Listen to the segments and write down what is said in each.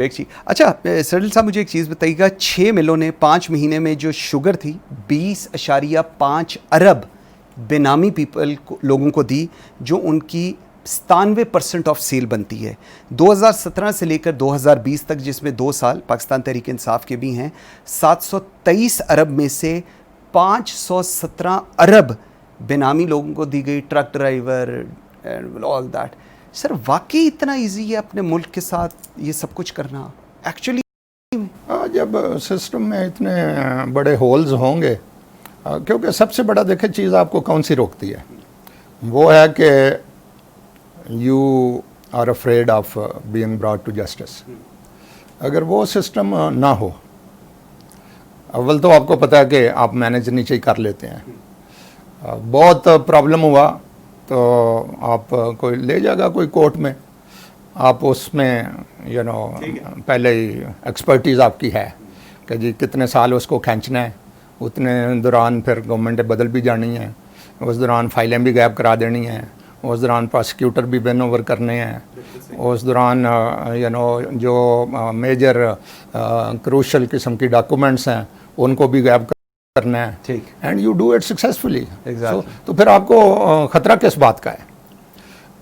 एक चीज अच्छा सरल साहब, मुझे एक चीज़ बताइएगा, 6 मिलों ने 5 महीने में जो शुगर थी 20.5 अरब बेनामी लोगों को दी, जो उनकी 97% ऑफ सेल बनती है। 2017 से लेकर 2020 तक, जिसमें 2 साल पाकिस्तान तहरीक इंसाफ के भी हैं, 723 अरब में से 517 अरब बेनामी लोगों को दी गई, truck driver and all that. Sir वाकई इतना इजी है अपने मुल्क के साथ ये सब कुछ करना एक्चुअली? जब सिस्टम में इतने बड़े होल्स होंगे, क्योंकि सबसे बड़ा देखे चीज़ आपको कौन सी रोकती है, वो है कि you are afraid of being brought to justice. अगर वो सिस्टम ना हो, अव्वल तो आपको पता है कि आप मैनेज नीचे ही कर लेते हैं, बहुत प्रॉब्लम हुआ तो आप कोई ले जाएगा कोई कोर्ट में, आप उसमें पहले ही एक्सपर्टीज़ आपकी है कि जी कितने साल उसको खींचना है, उतने दौरान फिर गवर्नमेंट बदल भी जानी है, उस दौरान फाइलें भी गायब करा देनी हैं, उस दौरान प्रोसिक्यूटर भी बेन ओवर करने हैं, उस दौरान जो मेजर क्रूशल किस्म की डॉक्यूमेंट्स हैं उनको भी गायब करना है, ठीक, and you do it successfully. तो फिर आपको खतरा किस बात का है?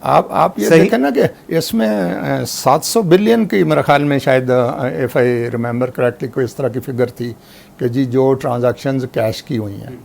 आप ये देखें ना कि इसमें 700 बिलियन की मेरे ख्याल में शायद, इफ आई रिमेंबर करेक्टली, कोई इस तरह की फिगर थी कि जी जो ट्रांजैक्शंस कैश की हुई हैं।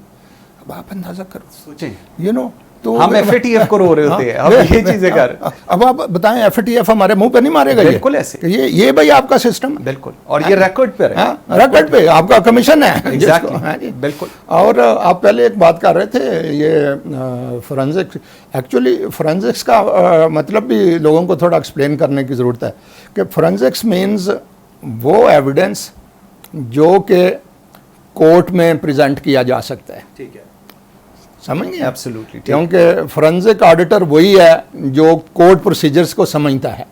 अब आप अंदाजा करो, सोचें, तो हम एफएटीएफ को रो रहे होते हैं, अब ये चीजें कर। अब आप बताएं, एफएटीएफ हमारे मुंह पे नहीं मारेगा? बिल्कुल ऐसे, ये भाई आपका सिस्टम, बिल्कुल, और ये रिकॉर्ड पे है, रिकॉर्ड पे आपका कमीशन है। एग्जैक्टली, बिल्कुल। और आप पहले एक बात कर रहे थे, ये फोरेंसिक्स, एक्चुअली फोरेंसिक्स का मतलब भी लोगों को थोड़ा एक्सप्लेन करने की ज़रूरत है कि फोरेंसिक्स मीन्स वो एविडेंस जो कि कोर्ट में प्रेजेंट किया जा सकता है, ठीक है, समझिए? एब्सोल्युटली, क्योंकि फोरेंसिक ऑडिटर वही है जो कोर्ट प्रोसीजर्स को समझता है।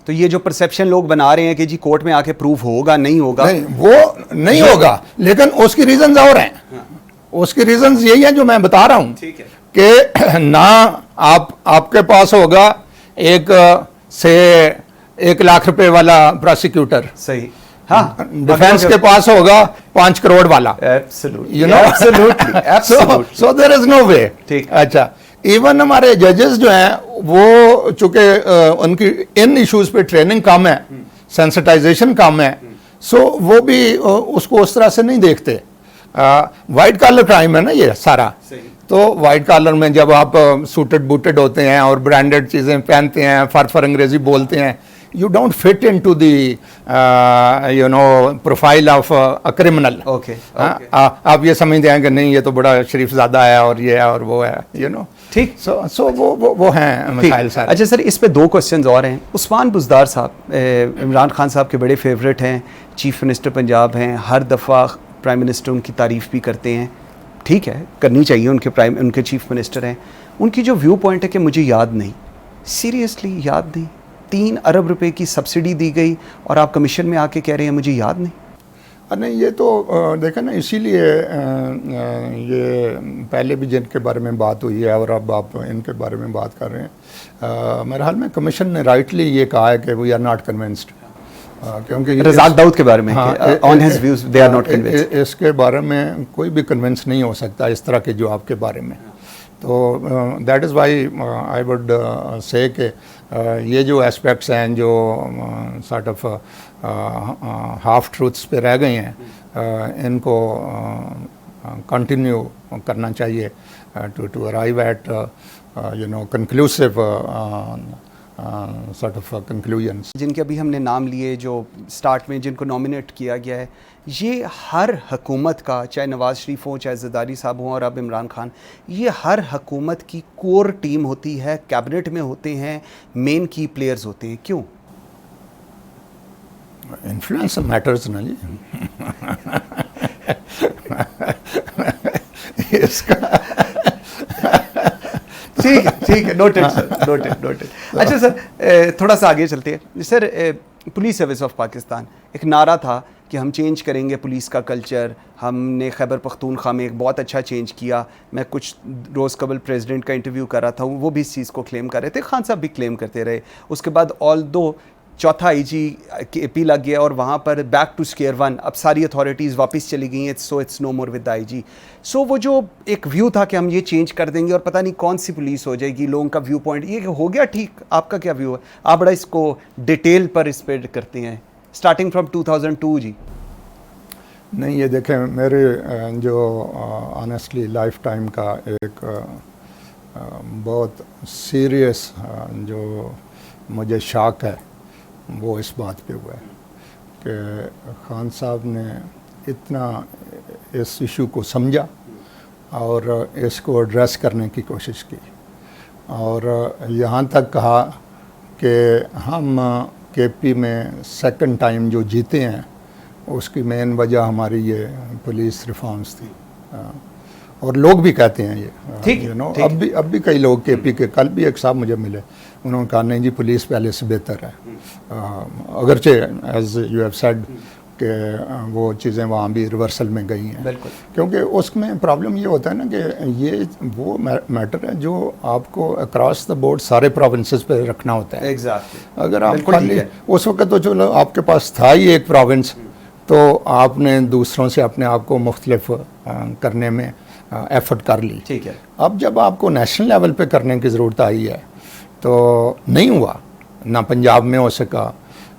तो ये जो परसेप्शन लोग बना रहे हैं कि जी कोर्ट में आके प्रूफ होगा, नहीं होगा, नहीं, वो नहीं होगा, लेकिन उसकी रीजंस और हैं। हाँ। उसकी रीजंस यही है जो मैं बता रहा हूँ, ठीक है, कि ना आपके पास होगा एक से 1 लाख रुपए वाला प्रोसिक्यूटर, सही, हाँ, डिफेंस के पास होगा 5 करोड़ वाला, सो देयर इज नो वे, ठीक। अच्छा, इवन हमारे जजेस जो हैं वो चूंकि उनकी इन इश्यूज पे ट्रेनिंग कम है, सेंसिटाइजेशन कम है, सो वो भी उसको उस तरह से नहीं देखते। वाइट कॉलर क्राइम है ना ये सारा, तो वाइट कॉलर में जब आप सूटेड बूटेड होते हैं और ब्रांडेड चीज़ें पहनते हैं, फर अंग्रेजी बोलते हैं, you don't fit into the profile of a criminal. Okay. आप ये समझते हैं कि नहीं ये तो बड़ा शरीफ ज़्यादा है और ये है और वो है, ठीक। सो वो हैं मसाइल सारे। अच्छा सर, इस पे 2 क्वेश्चंस और हैं। उस्मान बुज़दार साहब, इमरान खान साहब के बड़े फेवरेट हैं, चीफ मिनिस्टर पंजाब हैं, हर दफ़ा प्राइम मिनिस्टर उनकी तारीफ़ भी करते हैं, ठीक है, करनी चाहिए, उनके चीफ मिनिस्टर हैं। उनकी जो व्यू पॉइंट है कि मुझे याद नहीं, सीरियसली याद नहीं, 3 अरब रुपए की सब्सिडी दी गई और आप कमीशन में आके कह रहे हैं मुझे याद नहीं। नहीं, ये तो देखें ना, इसीलिए ये पहले भी जिनके बारे में बात हुई है और अब आप इनके बारे में बात कर रहे हैं, मेरे हाल में कमीशन ने राइटली ये कहा है कि वी आर नॉट कन्विंस्ड, क्योंकि रज़ाक दाऊद के बारे में, on his views they are not convinced, इसके बारे में कोई भी कन्विंस नहीं हो सकता इस तरह के जवाब के बारे में। तो that is why I would say कि ये जो एस्पेक्ट्स हैं जो सॉर्ट ऑफ हाफ ट्रूथ्स पे रह गए हैं, इनको कंटिन्यू करना चाहिए to arrive at conclusive sort of conclusions. जिनके अभी हमने नाम लिए, जो स्टार्ट में जिनको नॉमिनेट किया गया है, ये हर हुकूमत का, चाहे नवाज़ शरीफ हो, चाहे ज़रदारी साहब हों और अब इमरान खान, ये हर हुकूमत की कोर टीम होती है, कैबिनेट में होते हैं, मेन की प्लेयर्स होते हैं। क्यों? इन्फ्लुएंस मैटर्स ना जी। इसका ठीक है, नोटेड सर, नोटेड। अच्छा सर, थोड़ा सा आगे चलते हैं sir. Police service of Pakistan, एक नारा था कि हम चेंज करेंगे पुलिस का कल्चर। हमने खैबर पख्तूनख्वा में एक बहुत अच्छा चेंज किया। मैं कुछ रोज़ कबल प्रेसिडेंट का इंटरव्यू कर रहा था, वो भी इस चीज़ को क्लेम कर रहे थे, खान साहब भी क्लेम करते रहे। उसके बाद ऑल दो चौथा आईजी केपी लग गया और वहाँ पर बैक टू स्क्वायर वन, अब सारी अथॉरिटीज़ वापस चली गई हैं, so it's no more with the IG. So वो जो एक व्यू था कि हम ये चेंज कर देंगे और पता नहीं कौन सी पुलिस हो जाएगी, लोगों का व्यू पॉइंट ये हो गया ठीक। आपका क्या व्यू है? आप बड़ा इसको डिटेल पर इस पर करते हैं स्टार्टिंग फ्रॉम 2002 जी। नहीं, ये देखें, मेरे जो ऑनेस्टली लाइफ टाइम का एक बहुत सीरियस जो मुझे शॉक है वो इस बात पे हुआ है कि खान साहब ने इतना इस इशू को समझा और इसको एड्रेस करने की कोशिश की और यहाँ तक कहा कि हम केपी में सेकंड टाइम जो जीते हैं उसकी मेन वजह हमारी ये पुलिस रिफॉर्म्स थी। और लोग भी कहते हैं ये, ठीक, यू नो, अब भी कई लोग केपी के, कल भी एक साहब मुझे मिले, उन्होंने कहा नहीं जी पुलिस पहले से बेहतर है। अगरचे एज यू हैव सेड कि वो चीज़ें वहाँ भी रिवर्सल में गई हैं, क्योंकि उसमें प्रॉब्लम ये होता है ना कि ये वो मैटर है जो आपको अक्रॉस द बोर्ड सारे प्रोविंसेस पे रखना होता है। एग्जैक्टली। अगर आप खाली उस वक्त तो चलो आपके पास था ही एक प्रोविंस, तो आपने दूसरों से अपने आप को मुख्तलिफ करने में एफर्ट कर ली। ठीक है। अब जब आपको नेशनल लेवल पे करने की ज़रूरत आई है तो नहीं हुआ, ना पंजाब में हो सका,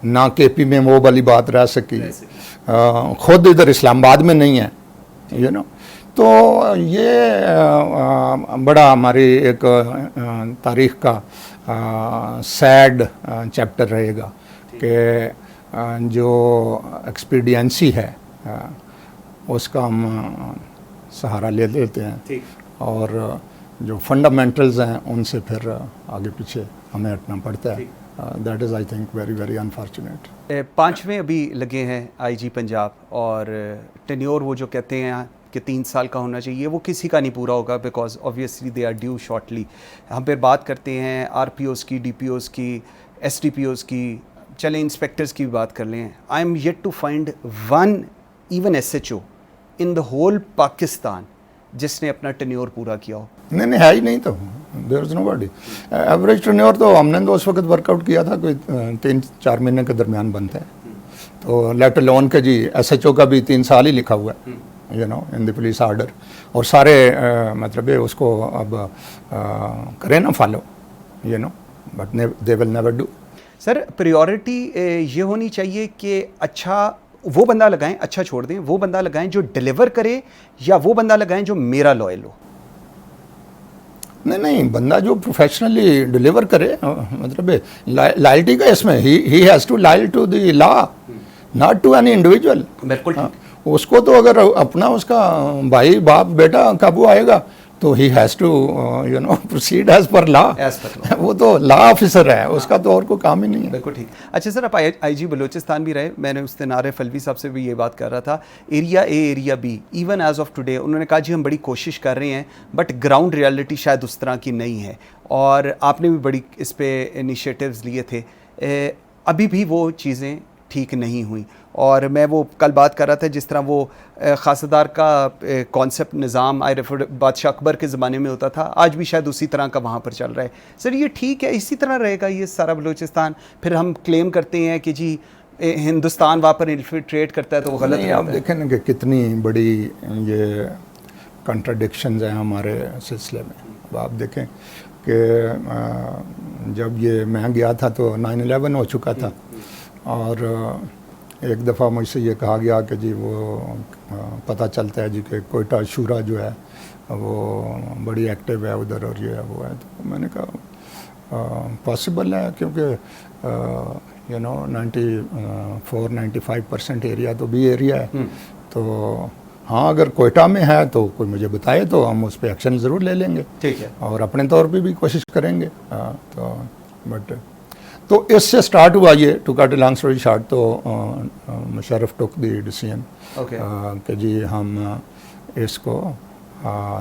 ना केपी में वो वाली बात रह सकी, खुद इधर इस्लामाबाद में नहीं है, यू नो। तो ये बड़ा हमारी एक तारीख़ का सैड चैप्टर रहेगा कि जो एक्सपीडियंसी है उसका हम सहारा ले लेते हैं और जो फंडामेंटल्स हैं उनसे फिर आगे पीछे हमें हटना पड़ता है। That is I think very very unfortunate. 5वें अभी लगे हैं आईजी पंजाब और टेन्योर वो जो कहते हैं कि 3 साल का होना चाहिए, वो किसी का नहीं पूरा होगा because obviously they are due shortly. हम फिर बात करते हैं आरपीओज़ की, डीपीओज़ की, एसडीपीओज़ की, चलें इंस्पेक्टर्स की भी बात कर लें। I am yet to find one even SHO in the whole Pakistan जिसने अपना टेन्योर पूरा किया हो। नहीं है ही नहीं, तो there is nobody. Average tenure तो हमने तो उस वक्त वर्कआउट किया था कोई 3-4 महीने के दरमियान बनता है, तो लेट अलोन के जी एसएचओ का भी 3 साल ही लिखा हुआ है, you know, in the police order. और सारे मतलब उसको अब करें ना follow, you know, but they will never do. Sir priority ये होनी चाहिए कि अच्छा वो बंदा लगाएं, अच्छा छोड़ दें, वो बंदा लगाएं जो डिलीवर करे, या वो बंदा लगाएं जो मेरा लॉयल हो? नहीं, बंदा जो प्रोफेशनली डिलीवर करे, मतलब लॉयल्टी का इसमें he has to loyal to the law, not to any individual. बिल्कुल। उसको तो अगर अपना उसका भाई बाप बेटा काबू आएगा तो he has to you know proceed as per law. वो तो लॉ ऑफिसर है, उसका तो और कोई काम ही नहीं है। बिल्कुल ठीक। अच्छा सर, आप आईजी बलूचिस्तान भी रहे, मैंने उस दिन आरिफ अलवी साहब से भी ये बात कर रहा था, area A area B even as of today उन्होंने कहा जी हम बड़ी कोशिश कर रहे हैं बट ग्राउंड रियलिटी शायद उस तरह की नहीं है, और आपने भी बड़ी इस पर इनिशिएटिव्स लिए थे, अभी भी वो चीज़ें ठीक नहीं हुई। और मैं वो कल बात कर रहा था जिस तरह वो खासदार का कॉन्सेप्ट निज़ाम आई रेफर बादशाह अकबर के ज़माने में होता था, आज भी शायद उसी तरह का वहाँ पर चल रहा है। सर ये ठीक है, इसी तरह रहेगा ये सारा बलूचिस्तान? फिर हम क्लेम करते हैं कि जी हिंदुस्तान वहाँ पर इन्फिल्ट्रेट करता है, तो वो गलत है। आप देखें ना कि कितनी बड़ी ये कंट्राडिक्शंस हैं हमारे सिलसिले में। अब आप देखें कि जब ये मैं गया था तो 9/11 हो चुका था, और एक दफ़ा मुझसे ये कहा गया कि जी वो पता चलता है जी कि कोयटा शूरा जो है वो बड़ी एक्टिव है उधर और ये है वो है। तो मैंने कहा पॉसिबल है, क्योंकि यू नो 94-95% एरिया तो बी एरिया है। तो हाँ, अगर कोयटा में है तो कोई मुझे बताए तो हम उस पर एक्शन ज़रूर ले लेंगे, ठीक है, और अपने तौर पे भी कोशिश करेंगे। तो बट तो इससे स्टार्ट हुआ ये, to cut long story short, तो मुशर्रफ टुक द डिसीजन कि जी हम इसको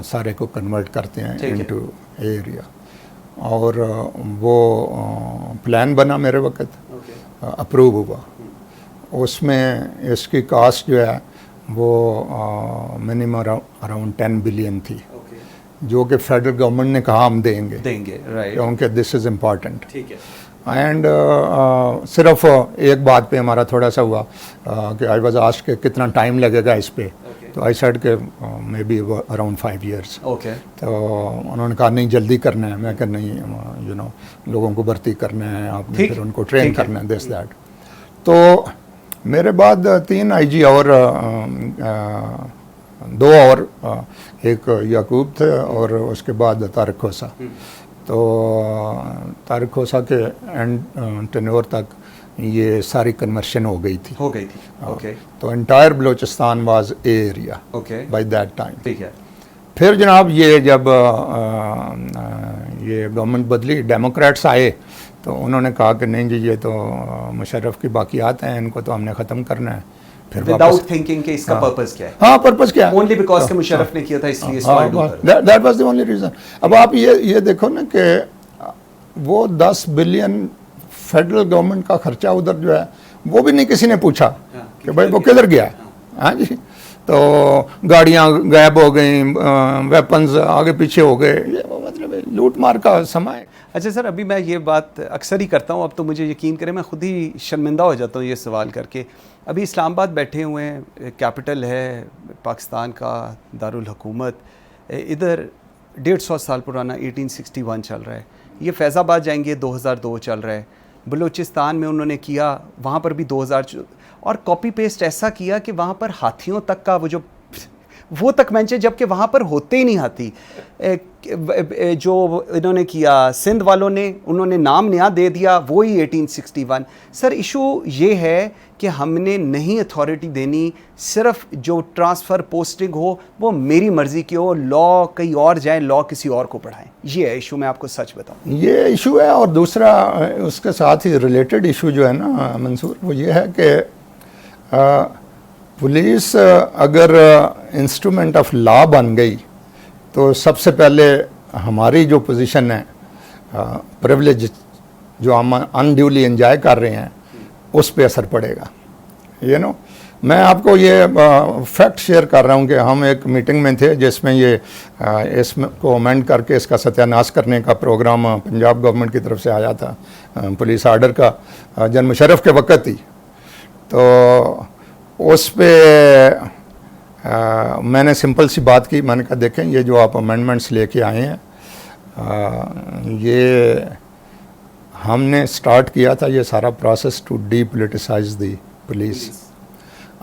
सारे को कन्वर्ट करते हैं इनटू एरिया, और वो प्लान बना मेरे वक्त, अप्रूव हुआ। उसमें इसकी कास्ट जो है वो मिनिमम अराउंड 10 बिलियन थी, जो कि फेडरल गवर्नमेंट ने कहा हम देंगे, राइट, क्योंकि दिस इज़ इम्पॉर्टेंट। ठीक है। एंड सिर्फ एक बात पे हमारा थोड़ा सा हुआ कि आई वाज आस्क्ड कि कितना टाइम लगेगा इस पे, तो आई सेड कि may be around 5 years। Okay, तो उन्होंने कहा नहीं जल्दी करना है, मैं कहा नहीं यू नो लोगों को भर्ती करना है आपने, ठीक, फिर उनको ट्रेन ठीक है। करना है दिस दैट। तो मेरे बाद 3 IG और 2 और एक याकूब थे और उसके बाद तारिक खोसा। तो तारिक खोसा के एंड टेन्योर तक ये सारी कन्वर्शन हो गई थी। ओके, तो entire Balochistan was area okay, by that time. ठीक है। फिर जनाब ये जब ये गवर्नमेंट बदली, डेमोक्रेट्स आए, तो उन्होंने कहा कि नहीं जी ये तो मुशर्रफ की बाकियात हैं, इनको तो हमने ख़त्म करना है। फिर विदाउट थिंकिंग कि इसका पर्पस क्या है, हाँ पर्पस क्या है, ओनली बिकॉज के मुशर्रफ ने किया था इसलिए इसको undo करो। That was the only reason. अब आप ये देखो ना कि वो 10 बिलियन फेडरल गवर्नमेंट का खर्चा उधर जो है वो भी नहीं किसी ने पूछा कि भाई वो किधर गया है। हाँ जी, तो गाड़ियाँ गायब हो गई, वेपन्स आगे पीछे हो गए, ये मतलब लूट मार का समय है। अच्छा सर, अभी मैं ये बात अक्सर ही करता हूँ, अब तो मुझे यकीन करें मैं खुद ही शर्मिंदा हो जाता हूँ ये सवाल करके। अभी इस्लामाबाद बैठे हुए हैं, कैपिटल है पाकिस्तान का, दारुल हुकूमत, इधर 150 साल पुराना 1861 चल रहा है। ये फैज़ाबाद जाएंगे 2002 चल रहा है, बलूचिस्तान में उन्होंने किया, वहाँ पर भी 2000 और कॉपी पेस्ट ऐसा किया कि वहाँ पर हाथियों तक का वो तक मैंने, जबकि वहाँ पर होते ही नहीं हाथी। जो इन्होंने किया सिंध वालों ने, उन्होंने नाम नया दे दिया, वो ही 1861। सर इशू ये है कि हमने नहीं अथॉरिटी देनी, सिर्फ जो ट्रांसफ़र पोस्टिंग हो वो मेरी मर्ज़ी की हो, लॉ कहीं और जाए, लॉ किसी और को पढ़ाएं, ये है इशू। मैं आपको सच बताऊं ये इशू है। और दूसरा उसके साथ ही रिलेटेड इशू जो है ना मंसूर, वो ये है कि पुलिस अगर इंस्ट्रूमेंट ऑफ लॉ बन गई तो सबसे पहले हमारी जो पोजीशन है, प्रिविलेज जो हम अनड्यूली एंजॉय कर रहे हैं, उस पे असर पड़ेगा। यू नो, मैं आपको ये फैक्ट शेयर कर रहा हूँ कि हम एक मीटिंग में थे जिसमें ये इसमें को अमेंड करके इसका सत्यानाश करने का प्रोग्राम पंजाब गवर्नमेंट की तरफ से आया था, पुलिस आर्डर का, जन मुशर्रफ के वक्त ही। तो उस पे मैंने सिंपल सी बात की, मैंने कहा देखें ये जो आप अमेंडमेंट्स लेके आए हैं, ये हमने स्टार्ट किया था ये सारा process to depoliticise the police.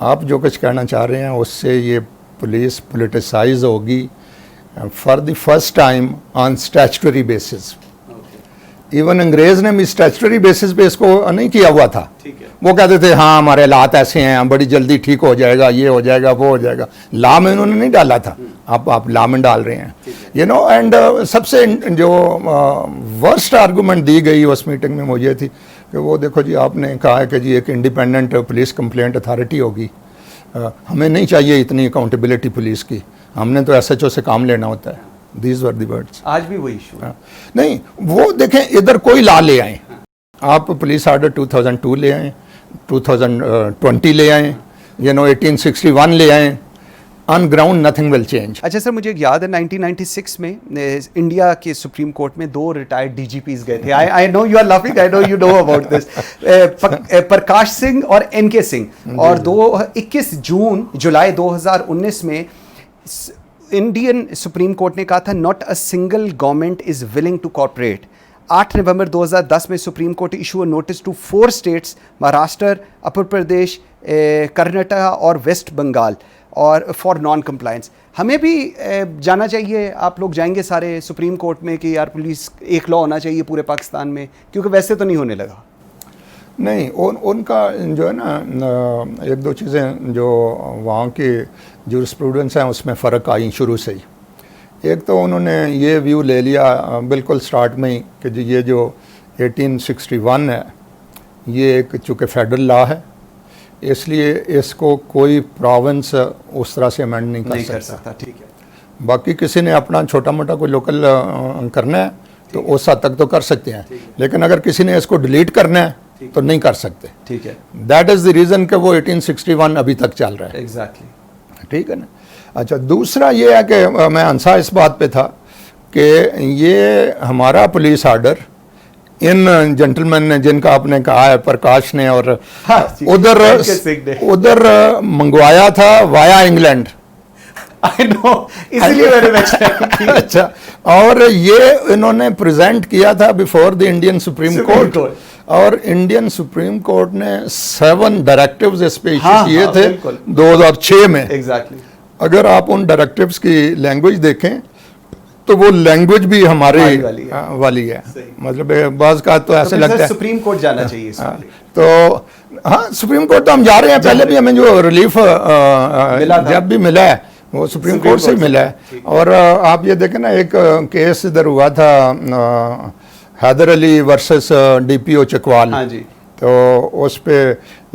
आप जो कुछ कहना चाह रहे हैं उससे ये पुलिस पोलिटिसाइज होगी for the first time on statutory basis. Even अंग्रेज़ ने भी स्टैचुटरी बेसिस पे इसको नहीं किया हुआ था। वो कहते थे हाँ हमारे हालात ऐसे हैं, बड़ी जल्दी ठीक हो जाएगा, ये हो जाएगा, वो हो जाएगा। लॉ में उन्होंने नहीं डाला था, आप लॉ में डाल रहे हैं। यू नो, एंड सबसे जो वर्स्ट आर्गूमेंट दी गई उस मीटिंग में वो ये थी कि वो देखो जी आपने कहा है कि जी एक इंडिपेंडेंट पुलिस कंप्लेंट अथॉरिटी होगी, हमें नहीं चाहिए इतनी अकाउंटेबिलिटी पुलिस की, हमने तो SHO से काम लेना होता है। These were the words। आज भी वही इशू नहीं, वो देखें इधर कोई लॉ ले आए, आप पुलिस आर्डर 2002 ले आए, 2020 ले आए, यू नो 1861 ले आए, on ground nothing will change. अच्छा सर, मुझे याद है 1996 में इंडिया के सुप्रीम कोर्ट में 2 रिटायर्ड DGPs गए थे। I know you are laughing, I know you know about this. Prakash Singh और NK सिंह। और 21 जुलाई 2019 में इंडियन सुप्रीम कोर्ट ने कहा था not a single government is willing to corporate. 8 नवंबर 2010 में supreme court issue a notice to 4 states, Maharashtra, अपर प्रदेश, कर्नाटक और वेस्ट बंगाल, और फॉर नॉन कंप्लायंस। हमें भी जाना चाहिए, आप लोग जाएंगे सारे सुप्रीम कोर्ट में कि यार पुलिस एक लॉ होना चाहिए पूरे पाकिस्तान में, क्योंकि वैसे तो नहीं होने लगा। नहीं, उनका जो है ना एक दो चीज़ें जो वहाँ की जूरिस्प्रूडेंस हैं उसमें फ़र्क आई शुरू से ही। एक तो उन्होंने ये व्यू ले लिया बिल्कुल स्टार्ट में ही कि जी ये जो 1861 है ये एक चूँकि फेडरल लॉ है, इसलिए इसको कोई प्रोविंस उस तरह से अमेंड नहीं कर सकता। ठीक है। बाकी किसी ने अपना छोटा मोटा कोई लोकल करना है तो उस हद तक तो कर सकते हैं, लेकिन अगर किसी ने इसको डिलीट करना है तो नहीं कर सकते। ठीक है। दैट इज़ द रीज़न कि वो 1861 अभी तक चल रहा है। एग्जैक्टली। ठीक है ना। अच्छा, दूसरा ये है कि मैं अंसा इस बात पे था कि ये हमारा पुलिस आर्डर इन जेंटलमैन ने, जिनका आपने कहा है, प्रकाश ने, और हाँ जी, उधर वेंकट सिंह ने। उधर मंगवाया था वाया इंग्लैंड। आई नो, इसीलिए मैंने mention की। अच्छा, और ये इन्होंने प्रेजेंट किया था before the Indian supreme supreme court, और इंडियन सुप्रीम कोर्ट ने 7 डायरेक्टिव्स इस पे इश्यू किए थे 2006 में। एग्जैक्टली। अगर आप उन डायरेक्टिव्स की लैंग्वेज देखें तो वो लैंग्वेज भी हमारी वाली है। मतलब बाज़ का तो ऐसे लगता है सुप्रीम कोर्ट जाना चाहिए इसके लिए। तो हाँ, सुप्रीम कोर्ट तो हम जा रहे हैं। पहले भी हमें जो रिलीफ जब भी मिला है वो सुप्रीम कोर्ट से ही मिला है। और आप ये देखें ना, एक केस इधर हुआ था हैदर अली वर्सेस DPO चकवाल। हाँ जी। तो उस पे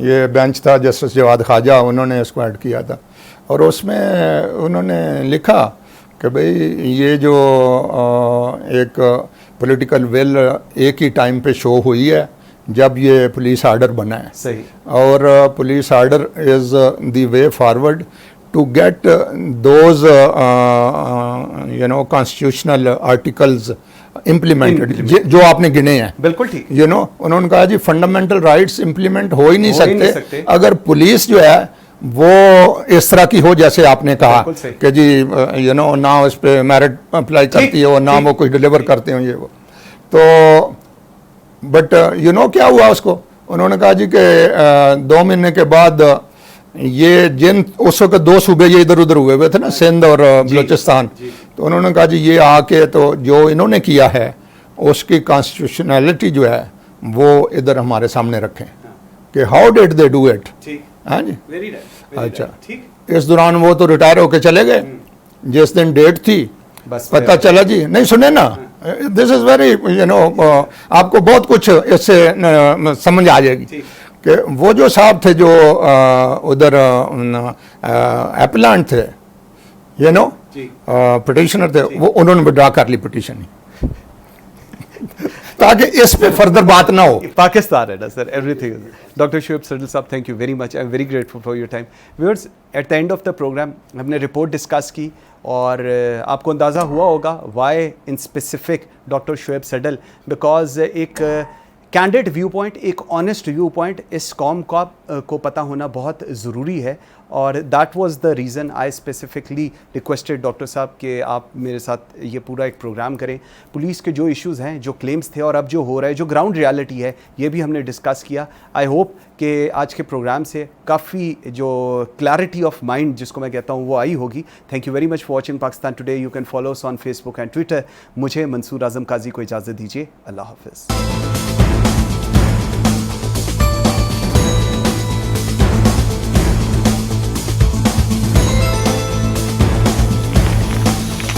ये बेंच था, जस्टिस जवाद ख्वाजा, उन्होंने इसको ऐड किया था। और उसमें उन्होंने लिखा कि भाई ये जो एक पॉलिटिकल विल एक ही टाइम पे शो हुई है जब ये पुलिस आर्डर बना है। सही। और police order is the way forward to get those constitutional articles implemented जो आपने गिने हैं। बिल्कुल ठीक। उन्होंने कहा जी फंडामेंटल राइट्स इम्प्लीमेंट हो ही नहीं सकते अगर पुलिस जो है वो इस तरह की हो जैसे आपने कहा कि जी ना उस पर मेरिट अप्लाई करती है और ना वो कुछ डिलीवर करते हो ये वो। तो बट क्या हुआ उसको, उन्होंने कहा जी कि 2 महीने के बाद ये जिन उस वक्त 2 सूबे ये इधर उधर हुए थे ना, सिंध और बलूचिस्तान, तो उन्होंने कहा जी ये आके तो जो इन्होंने किया है उसकी कॉन्स्टिट्यूशनैलिटी जो है वो इधर हमारे सामने रखें कि how did they do it. हाँ जी, अच्छा। इस दौरान वो तो रिटायर होके चले गए, जिस दिन डेट थी पता चला जी, नहीं सुने ना, दिस इज वेरी आपको बहुत कुछ इससे समझ आ जाएगी कि वो जो साहब थे जो उधर एप्लांट थे पिटिशनर थे, वो उन्होंने विड्रॉ कर ली पिटिशन ताकि इस पे फर्दर बात ना हो। पाकिस्तान है ना sir, everything. Doctor Shoaib Suddle sahab, thank you very much, I am very grateful for your time. Viewers, at the end of the programme हमने रिपोर्ट डिस्कस की और आपको अंदाज़ा हुआ होगा why in specific doctor Shoaib Suddle, because एक कैंडिड व्यू पॉइंट, एक honest view point इस कौम को पता होना बहुत ज़रूरी है। और that was the reason I specifically requested doctor साहब कि आप मेरे साथ ये पूरा एक प्रोग्राम करें। पुलिस के जो इश्यूज़ हैं, जो क्लेम्स थे और अब जो हो रहा है, जो ग्राउंड रियलिटी है, ये भी हमने डिस्कस किया। आई होप कि आज के प्रोग्राम से काफ़ी जो क्लैरिटी ऑफ माइंड जिसको मैं कहता हूँ वो आई होगी। Thank you very much for watching Pakistan today. You can follow us on Facebook and Twitter. मुझे मंसूर आज़म काजी को इजाज़त दीजिए। अल्लाह हाफ़िज़।